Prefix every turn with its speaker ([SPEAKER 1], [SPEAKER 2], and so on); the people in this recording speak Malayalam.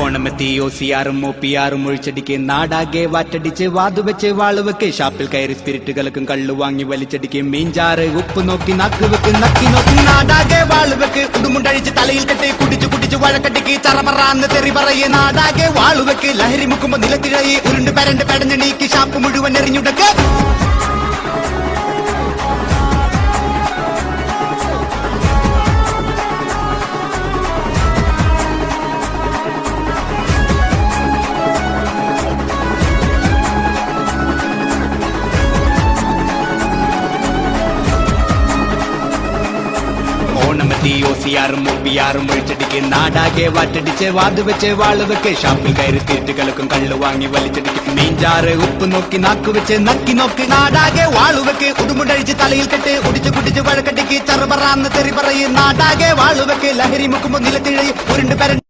[SPEAKER 1] ഓണമെത്തി OCR-ഉം OPR-ഉം ഒഴിച്ചടിക്ക് നാടാകെ വാറ്റടിച്ച് വാതുവെച്ച് വാളുവെക്ക് ഷാപ്പിൽ കയറി സ്പിരിറ്റുകൾക്കും കള്ളു വാങ്ങി വലിച്ചടിക്ക് മീൻചാറ് ഉപ്പ് നോക്കി നക്ക് വെക്ക് നക്കി നോക്കി നാടാകെ വാളുവെക്ക് ഉടുമുണ്ടഴിച്ച് തലയിൽ കെട്ടി കുടിച്ചു കുടിച്ചു വഴക്കട്ടിക്ക് ചറപറാന്ന് തെറി പറയെ നാടാകെ വാളുവെക്ക് ലഹരി മുക്കുമ്പോ നിലത്തിഴയി ഉരുണ്ട് പരണ്ട് പെടഞ്ഞണീക്ക് ഷാപ്പ് മുഴുവൻ എറിഞ്ഞുടക്ക് ഓണമെത്തി OCR-ഉം OPR-ഉം ഒഴിച്ചടിക്ക് നാടാകെ വാറ്റടിച്ച് വാതുവെച്ച് വാളുവെക്ക് ഷാപ്പിൽ കയറി സ്പിരിറ്റുകൾക്കും കള്ളു വാങ്ങി വലിച്ചടിക്ക് മീൻചാറ് ഉപ്പ് നോക്കി നാക്കുവെച്ച് നക്കി നോക്കി നാടാകെ വാളുവെക്ക് ഉടുമുണ്ടഴിച്ച് തലയിൽ കെട്ട് കുടിച്ചു കുടിച്ചു വഴക്കട്ടിക്ക് ചറപറാന്ന് തെറി പറയും നാടാകെ വാളുവെക്ക് ലഹരി മുക്കുമ്പോ നിലത്തിഴയും ഉരുണ്ട് പരണ്ട്